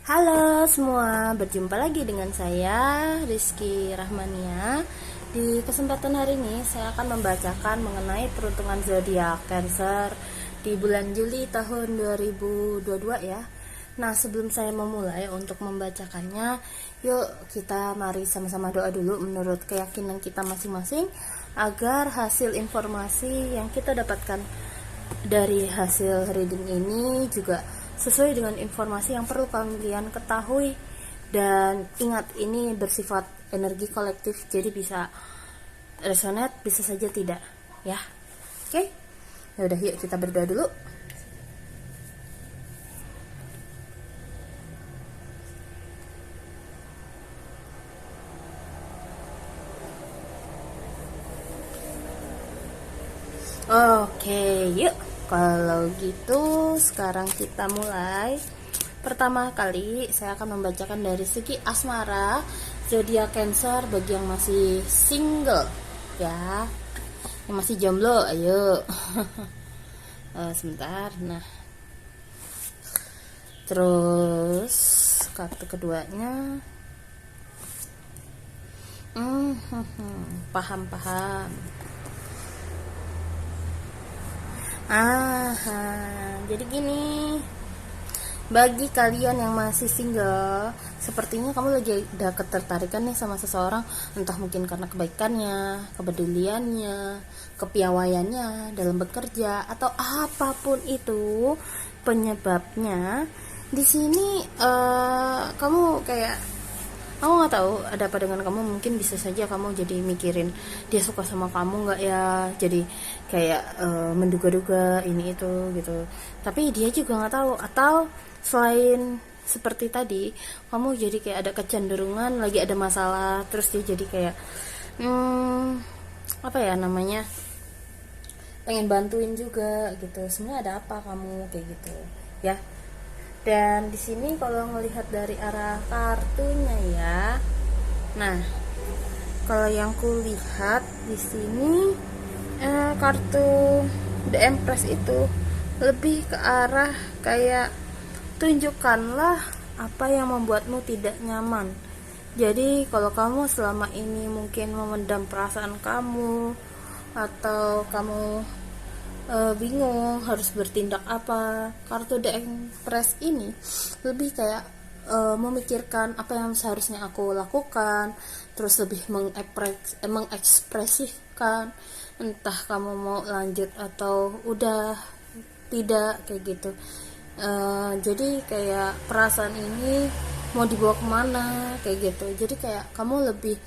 Halo semua, berjumpa lagi dengan saya Rizky Rahmania. Di kesempatan hari ini saya akan membacakan mengenai peruntungan zodiak Cancer di bulan Juli tahun 2022 ya. Nah, sebelum saya memulai untuk membacakannya, yuk kita mari sama-sama doa dulu menurut keyakinan kita masing-masing agar hasil informasi yang kita dapatkan dari hasil reading ini juga sesuai dengan informasi yang perlu kalian ketahui. Dan ingat, ini bersifat energi kolektif, jadi bisa resonate, bisa saja tidak ya. Oke, ya udah, yuk kita berdoa dulu. Oke, yuk. Kalau gitu, sekarang kita mulai. Pertama kali, saya akan membacakan dari segi asmara zodiak Cancer bagi yang masih single, ya. Yang masih jomblo, ayo. Sebentar, nah. Terus, kartu keduanya. Paham. Jadi gini, bagi kalian yang masih single, sepertinya kamu lagi ada ketertarikan nih sama seseorang, entah mungkin karena kebaikannya, kepeduliannya, kepiawaiannya dalam bekerja, atau apapun itu penyebabnya. Di sini kamu kayak, aku nggak tahu ada apa dengan kamu. Mungkin bisa saja kamu jadi mikirin dia suka sama kamu nggak ya, jadi kayak menduga-duga ini itu gitu, tapi dia juga nggak tahu. Atau selain seperti tadi, kamu jadi kayak ada kecenderungan lagi ada masalah, terus dia jadi kayak apa ya namanya, pengen bantuin juga gitu. Sebenarnya ada apa kamu kayak gitu ya. Dan di sini kalau ngelihat dari arah kartunya ya, nah kalau yang kulihat di sini kartu The Empress itu lebih ke arah kayak tunjukkanlah apa yang membuatmu tidak nyaman. Jadi kalau kamu selama ini mungkin memendam perasaan kamu, atau kamu bingung harus bertindak apa, kartu The Empress ini lebih kayak memikirkan apa yang seharusnya aku lakukan, terus lebih mengekspresikan entah kamu mau lanjut atau udah tidak kayak gitu. Jadi kayak perasaan ini mau dibawa kemana kayak gitu. Jadi kayak kamu lebih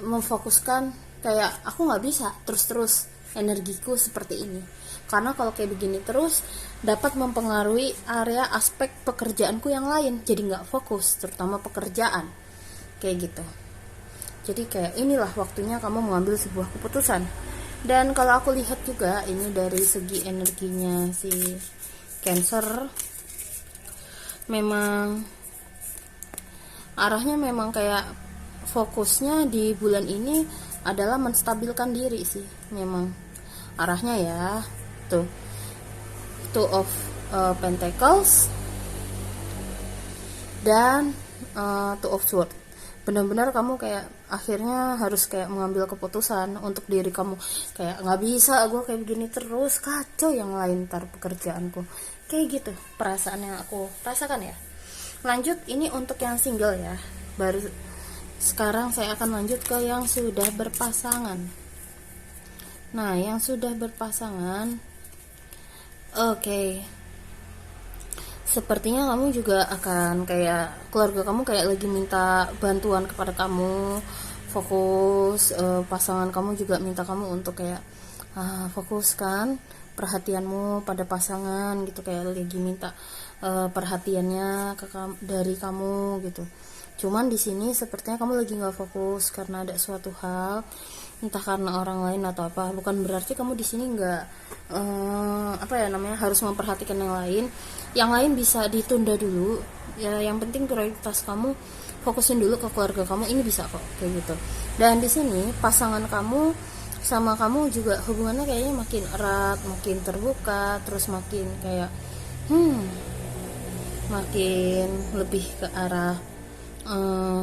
memfokuskan kayak aku nggak bisa terus energiku seperti ini, karena kalau kayak begini terus dapat mempengaruhi area aspek pekerjaanku yang lain, jadi nggak fokus, terutama pekerjaan kayak gitu. Jadi kayak inilah waktunya kamu mengambil sebuah keputusan. Dan kalau aku lihat juga ini dari segi energinya si Cancer, memang arahnya memang kayak fokusnya di bulan ini adalah menstabilkan diri sih, memang arahnya ya. Tuh, Two of Pentacles dan Two of Swords. Benar-benar kamu kayak akhirnya harus kayak mengambil keputusan untuk diri kamu, kayak nggak bisa gue kayak begini terus, kacau yang lain ntar pekerjaanku, kayak gitu perasaan yang aku rasakan ya. Lanjut, ini untuk yang single ya. Baru sekarang saya akan lanjut ke yang sudah berpasangan. Nah, yang sudah berpasangan, oke. Sepertinya kamu juga akan kayak keluarga kamu kayak lagi minta bantuan kepada kamu, fokus. Pasangan kamu juga minta kamu untuk kayak fokuskan perhatianmu pada pasangan gitu, kayak lagi minta perhatiannya dari kamu gitu. Cuman di sini sepertinya kamu lagi nggak fokus karena ada suatu hal, entah karena orang lain atau apa. Bukan berarti kamu di sini nggak apa ya namanya harus memperhatikan yang lain. Yang lain bisa ditunda dulu ya, yang penting prioritas kamu fokusin dulu ke keluarga kamu, ini bisa kok kayak gitu. Dan di sini pasangan kamu sama kamu juga hubungannya kayaknya makin erat, makin terbuka, terus makin kayak makin lebih ke arah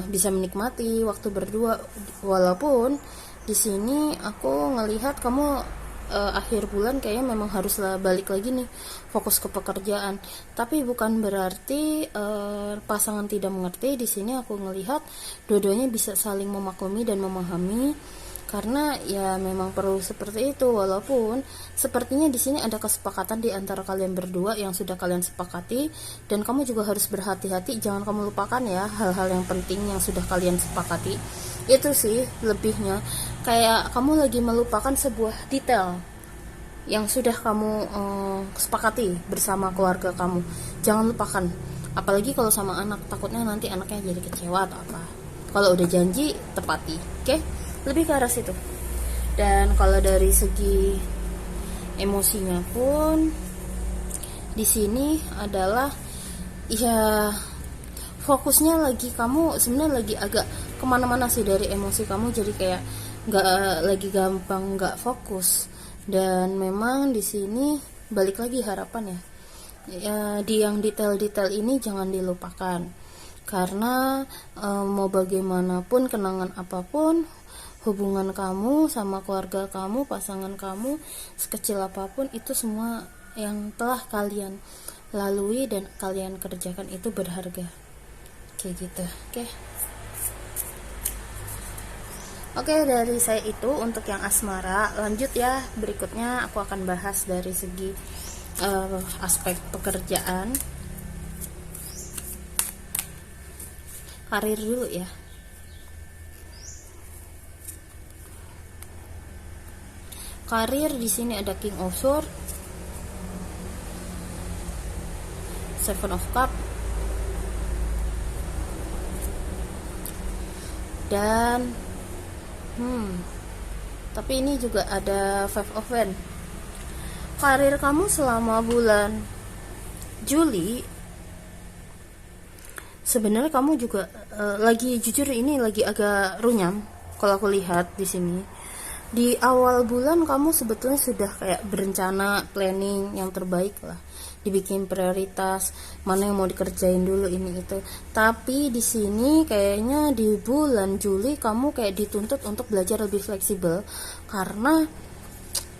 bisa menikmati waktu berdua. Walaupun di sini aku ngelihat kamu akhir bulan kayaknya memang haruslah balik lagi nih, fokus ke pekerjaan. Tapi bukan berarti pasangan tidak mengerti. Di sini aku ngelihat dua-duanya bisa saling memaklumi dan memahami, karena ya memang perlu seperti itu. Walaupun sepertinya di sini ada kesepakatan di antara kalian berdua yang sudah kalian sepakati, dan kamu juga harus berhati-hati, jangan kamu lupakan ya hal-hal yang penting yang sudah kalian sepakati. Itu sih lebihnya, kayak kamu lagi melupakan sebuah detail yang sudah kamu sepakati bersama keluarga kamu. Jangan lupakan, apalagi kalau sama anak, takutnya nanti anaknya jadi kecewa atau apa. Kalau udah janji, tepati, oke? Lebih ke arah situ. Dan kalau dari segi emosinya pun di sini adalah ya fokusnya lagi, kamu sebenarnya lagi agak kemana-mana sih dari emosi kamu, jadi kayak nggak lagi gampang nggak fokus. Dan memang di sini balik lagi harapan ya, di yang detail-detail ini jangan dilupakan, karena mau bagaimanapun, kenangan apapun, hubungan kamu sama keluarga kamu, pasangan kamu, sekecil apapun, itu semua yang telah kalian lalui dan kalian kerjakan itu berharga. Kayak gitu. Oke, dari saya itu untuk yang asmara. Lanjut ya, berikutnya aku akan bahas dari segi aspek pekerjaan, karir dulu ya. Karir di sini ada King of Swords, Seven of Cups, dan tapi ini juga ada Five of Wands. Karir kamu selama bulan Juli, sebenarnya kamu juga lagi, jujur ini lagi agak runyam kalau aku lihat di sini. Di awal bulan kamu sebetulnya sudah kayak berencana, planning yang terbaik lah, dibikin prioritas mana yang mau dikerjain dulu ini itu. Tapi di sini kayaknya di bulan Juli kamu kayak dituntut untuk belajar lebih fleksibel, karena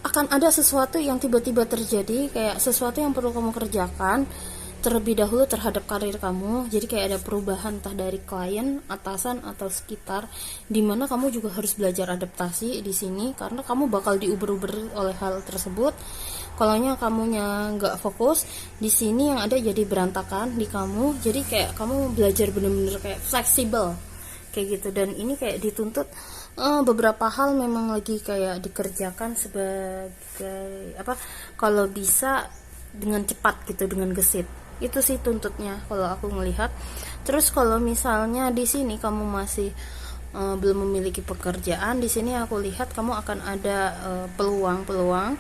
akan ada sesuatu yang tiba-tiba terjadi, kayak sesuatu yang perlu kamu kerjakan terlebih dahulu terhadap karir kamu. Jadi kayak ada perubahan entah dari klien, atasan, atau sekitar, dimana kamu juga harus belajar adaptasi di sini, karena kamu bakal diuber-uber oleh hal tersebut. Kalau kamunya nggak fokus di sini, yang ada jadi berantakan di kamu. Jadi kayak kamu belajar bener-bener kayak fleksibel kayak gitu. Dan ini kayak dituntut beberapa hal memang lagi kayak dikerjakan sebagai apa, kalau bisa dengan cepat gitu, dengan gesit. Itu sih tuntutnya kalau aku melihat. Terus kalau misalnya di sini kamu masih belum memiliki pekerjaan, di sini aku lihat kamu akan ada peluang-peluang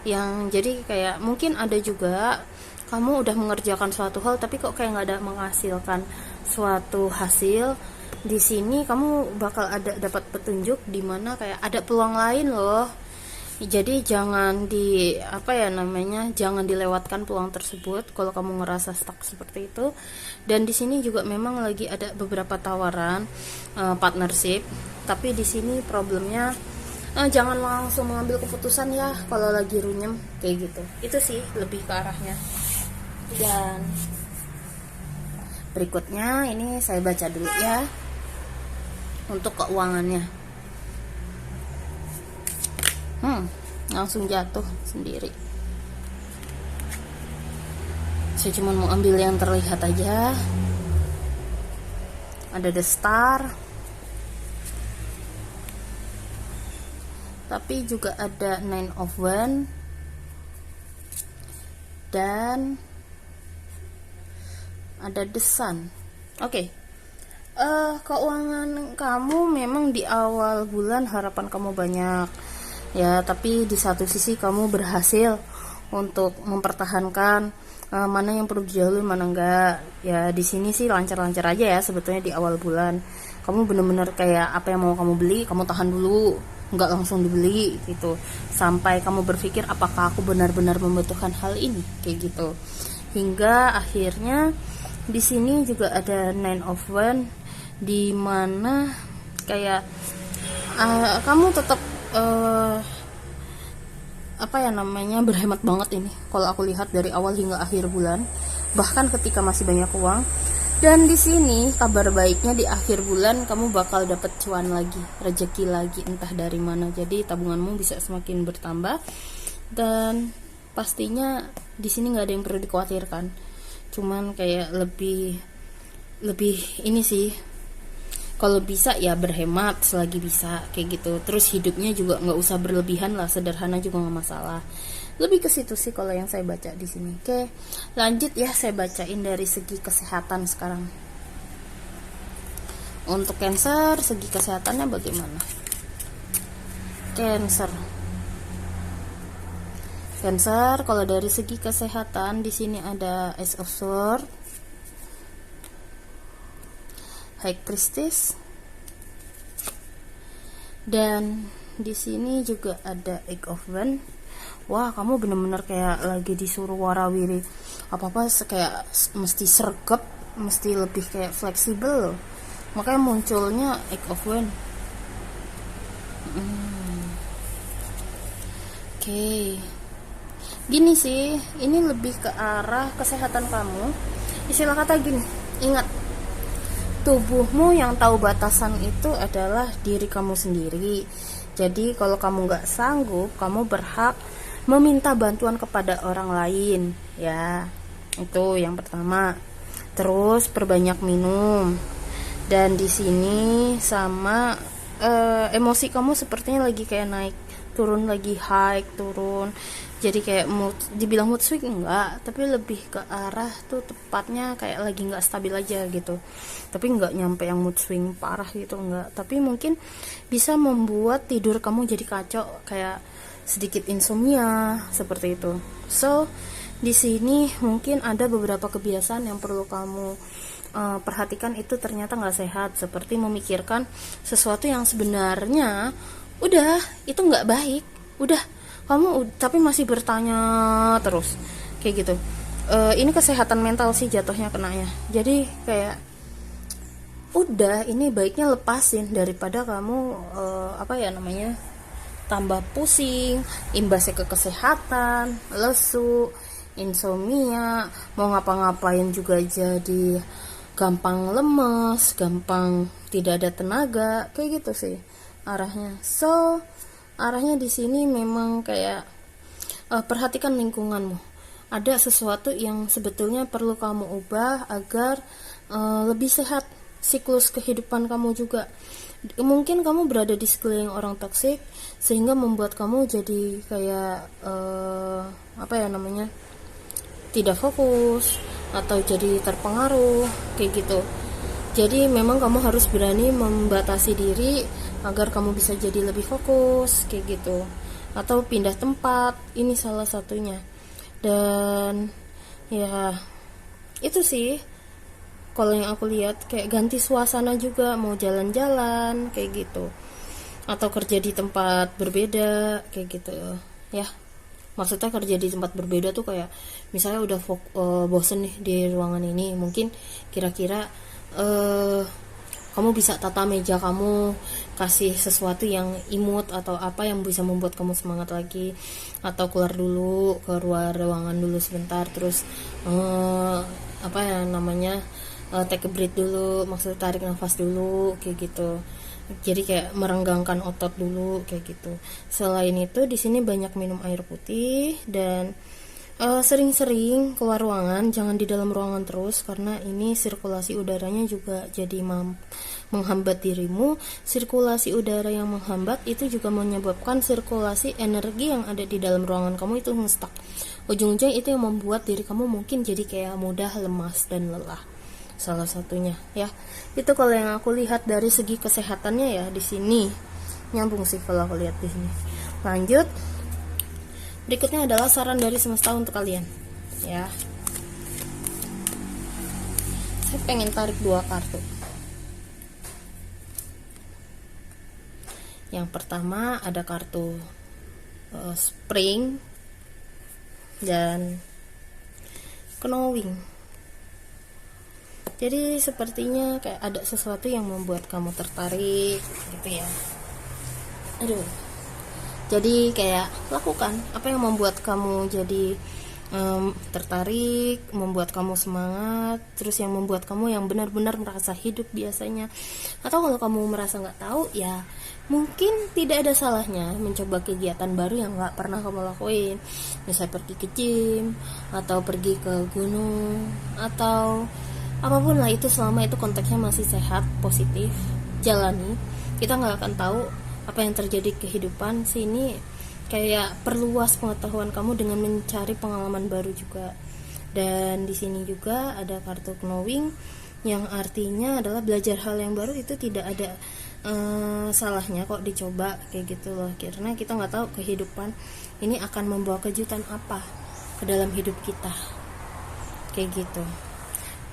yang jadi kayak mungkin ada juga kamu udah mengerjakan suatu hal tapi kok kayak nggak ada menghasilkan suatu hasil. Di sini kamu bakal ada dapat petunjuk di mana kayak ada peluang lain loh. Jadi jangan jangan dilewatkan peluang tersebut kalau kamu ngerasa stuck seperti itu. Dan di sini juga memang lagi ada beberapa tawaran partnership, tapi di sini problemnya jangan langsung mengambil keputusan ya kalau lagi runyem kayak gitu. Itu sih lebih ke arahnya. Dan berikutnya ini saya baca dulu ya untuk keuangannya. Langsung jatuh sendiri. Saya cuma mau ambil yang terlihat aja. Ada The Star, tapi juga ada Nine of Wands, dan ada The Sun. Oke. Keuangan kamu memang di awal bulan harapan kamu banyak ya, tapi di satu sisi kamu berhasil untuk mempertahankan mana yang perlu didahului, mana enggak. Ya di sini sih lancar-lancar aja ya sebetulnya di awal bulan. Kamu bener-bener kayak apa yang mau kamu beli, kamu tahan dulu, nggak langsung dibeli gitu, sampai kamu berpikir apakah aku benar-benar membutuhkan hal ini kayak gitu. Hingga akhirnya Di sini juga ada Nine of Wands, di mana kayak kamu tetap apa ya namanya, berhemat banget ini kalau aku lihat dari awal hingga akhir bulan, bahkan ketika masih banyak uang. Dan di sini kabar baiknya di akhir bulan kamu bakal dapet cuan lagi, rezeki lagi, entah dari mana. Jadi tabunganmu bisa semakin bertambah, dan pastinya di sini nggak ada yang perlu dikhawatirkan. Cuman kayak lebih ini sih, kalau bisa ya berhemat selagi bisa kayak gitu. Terus hidupnya juga nggak usah berlebihan lah, sederhana juga nggak masalah. Lebih ke situ sih kalau yang saya baca di sini. Oke, lanjut ya, saya bacain dari segi kesehatan sekarang. Untuk Cancer, segi kesehatannya bagaimana? Cancer, kalau dari segi kesehatan di sini ada Ace of Swords, High Priestess, dan di sini juga ada Eight of Wands. Wah, kamu bener-bener kayak lagi disuruh warawiri apa-apa kayak mesti sergap, mesti lebih kayak fleksibel. Makanya munculnya Eight of Wands. Oke. Gini sih, ini lebih ke arah kesehatan kamu. Istilah kata gini, ingat, tubuhmu yang tahu batasan itu adalah diri kamu sendiri. Jadi kalau kamu nggak sanggup, kamu berhak meminta bantuan kepada orang lain, ya. Itu yang pertama. Terus perbanyak minum. Dan di sini sama emosi kamu sepertinya lagi kayak naik turun, lagi high turun. Jadi kayak mood, dibilang mood swing enggak, tapi lebih ke arah tuh tepatnya kayak lagi nggak stabil aja gitu. Tapi nggak nyampe yang mood swing parah gitu, enggak. Tapi mungkin bisa membuat tidur kamu jadi kacau, kayak sedikit insomnia seperti itu. So di sini mungkin ada beberapa kebiasaan yang perlu kamu perhatikan, itu ternyata nggak sehat, seperti memikirkan sesuatu yang sebenarnya udah itu nggak baik, udah kamu tapi masih bertanya terus kayak gitu. Ini kesehatan mental sih jatuhnya kenanya. Jadi kayak udah, ini baiknya lepasin daripada kamu apa ya namanya, tambah pusing, imbasnya ke kesehatan, lesu, insomnia, mau ngapa-ngapain juga jadi gampang lemes, gampang tidak ada tenaga, kayak gitu sih arahnya. So arahnya di sini memang kayak perhatikan lingkunganmu. Ada sesuatu yang sebetulnya perlu kamu ubah agar lebih sehat siklus kehidupan kamu juga. Mungkin kamu berada di sekeliling orang toksik sehingga membuat kamu jadi kayak apa ya namanya, tidak fokus atau jadi terpengaruh kayak gitu. Jadi memang kamu harus berani membatasi diri agar kamu bisa jadi lebih fokus kayak gitu, atau pindah tempat, ini salah satunya. Dan ya itu sih kalau yang aku lihat, kayak ganti suasana juga, mau jalan-jalan kayak gitu, atau kerja di tempat berbeda kayak gitu ya. Maksudnya kerja di tempat berbeda tuh kayak misalnya udah bosen nih di ruangan ini, mungkin kira-kira kamu bisa tata meja kamu, kasih sesuatu yang imut atau apa yang bisa membuat kamu semangat lagi, atau keluar ruangan dulu sebentar, terus apa ya namanya, take a breath dulu, maksudnya tarik nafas dulu kayak gitu. Jadi kayak merenggangkan otot dulu kayak gitu. Selain itu di sini banyak minum air putih, dan sering-sering keluar ruangan, jangan di dalam ruangan terus, karena ini sirkulasi udaranya juga jadi menghambat dirimu. Sirkulasi udara yang menghambat itu juga menyebabkan sirkulasi energi yang ada di dalam ruangan kamu itu nge-stuck. Ujung-ujungnya itu yang membuat diri kamu mungkin jadi kayak mudah lemas dan lelah, salah satunya ya. Itu kalau yang aku lihat dari segi kesehatannya ya. Di sini nyambung sih kalau aku lihat di sini. Lanjut, berikutnya adalah saran dari semesta untuk kalian ya. Saya pengen tarik 2 kartu. Yang pertama ada kartu Spring dan Knowing. Jadi sepertinya kayak ada sesuatu yang membuat kamu tertarik gitu ya. Aduh. Jadi kayak lakukan apa yang membuat kamu jadi tertarik, membuat kamu semangat, terus yang membuat kamu yang benar-benar merasa hidup biasanya. Atau kalau kamu merasa nggak tahu, ya mungkin tidak ada salahnya mencoba kegiatan baru yang nggak pernah kamu lakuin. Misalnya pergi ke gym, atau pergi ke gunung, atau apapun lah itu, selama itu konteksnya masih sehat, positif, jalani. Kita nggak akan tahu apa yang terjadi kehidupan sini. Kayak perluas pengetahuan kamu dengan mencari pengalaman baru juga. Dan di sini juga ada kartu knowing, yang artinya adalah belajar hal yang baru itu tidak ada salahnya kok dicoba kayak gitu loh. Karena kita nggak tahu kehidupan ini akan membawa kejutan apa ke dalam hidup kita, kayak gitu.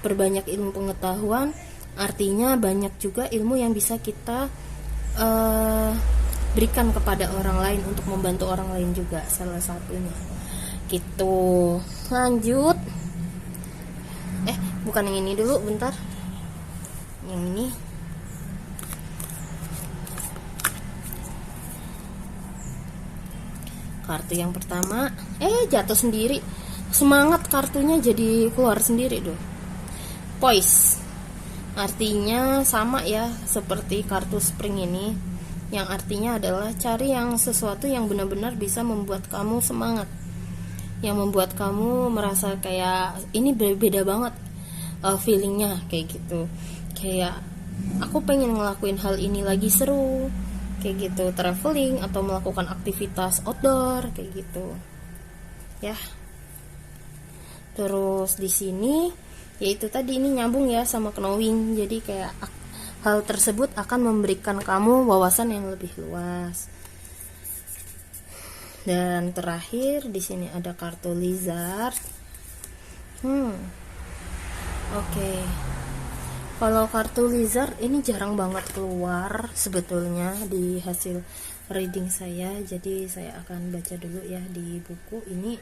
Perbanyak ilmu pengetahuan, artinya banyak juga ilmu yang bisa kita berikan kepada orang lain untuk membantu orang lain juga, salah satunya gitu. Lanjut, bukan yang ini dulu, bentar, yang ini. Kartu yang pertama jatuh sendiri, semangat kartunya jadi keluar sendiri dong. Poise, artinya sama ya seperti kartu spring ini, yang artinya adalah cari yang sesuatu yang benar-benar bisa membuat kamu semangat, yang membuat kamu merasa kayak ini beda banget feelingnya, kayak gitu. Kayak aku pengen ngelakuin hal ini lagi, seru, kayak gitu. Traveling atau melakukan aktivitas outdoor kayak gitu ya. Terus di sini yaitu tadi ini nyambung ya sama knowing, jadi kayak hal tersebut akan memberikan kamu wawasan yang lebih luas. Dan terakhir di sini ada kartu lizard. Oke. Kalau kartu lizard ini jarang banget keluar sebetulnya di hasil reading saya. Jadi saya akan baca dulu ya di buku ini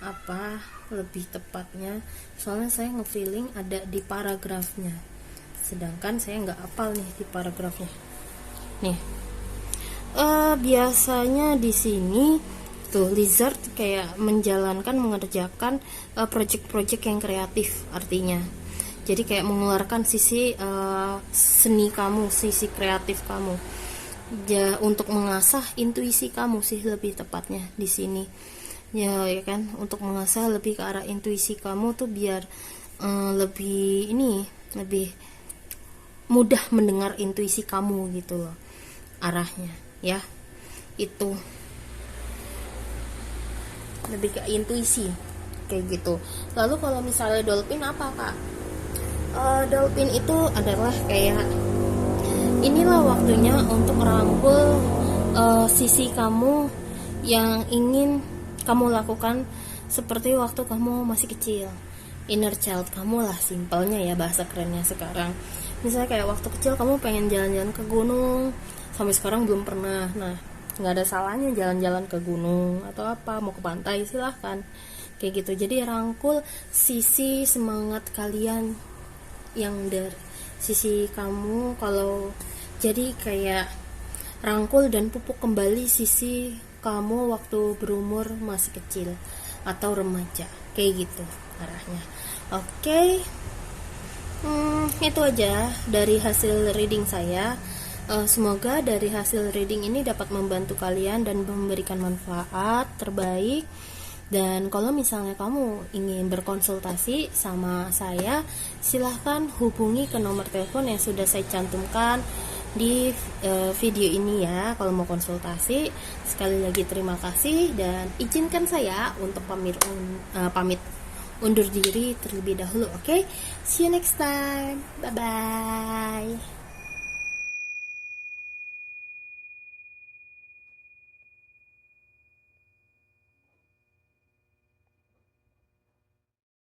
apa lebih tepatnya. Soalnya saya nge-feeling ada di paragrafnya, sedangkan saya nggak hafal nih di paragrafnya. Nih, biasanya di sini tuh lizard kayak mengerjakan project-project yang kreatif artinya. Jadi kayak mengeluarkan sisi seni kamu, sisi kreatif kamu, ya, untuk mengasah intuisi kamu sih lebih tepatnya di sini. Ya kan, untuk mengasah lebih ke arah intuisi kamu tuh biar lebih mudah mendengar intuisi kamu gitu loh arahnya ya. Itu lebih ke intuisi kayak gitu. Lalu kalau misalnya dolphin apa kak? Dolphin itu adalah kayak inilah waktunya untuk merangkul sisi kamu yang ingin kamu lakukan seperti waktu kamu masih kecil. Inner child kamu lah, simpelnya ya bahasa kerennya sekarang. Misalnya kayak waktu kecil kamu pengen jalan-jalan ke gunung, sampai sekarang belum pernah. Nah, nggak ada salahnya jalan-jalan ke gunung atau apa, mau ke pantai silahkan kayak gitu. Jadi rangkul sisi semangat kalian yang dari sisi kamu. Kalau jadi kayak rangkul dan pupuk kembali sisi kamu waktu berumur masih kecil atau remaja, kayak gitu arahnya. Oke. Itu aja dari hasil reading saya. Semoga dari hasil reading ini dapat membantu kalian dan memberikan manfaat terbaik. Dan kalau misalnya kamu ingin berkonsultasi sama saya, silahkan hubungi ke nomor telepon yang sudah saya cantumkan di video ini ya. Kalau mau konsultasi, sekali lagi terima kasih dan izinkan saya untuk pamit undur diri terlebih dahulu. Oke, see you next time, bye bye.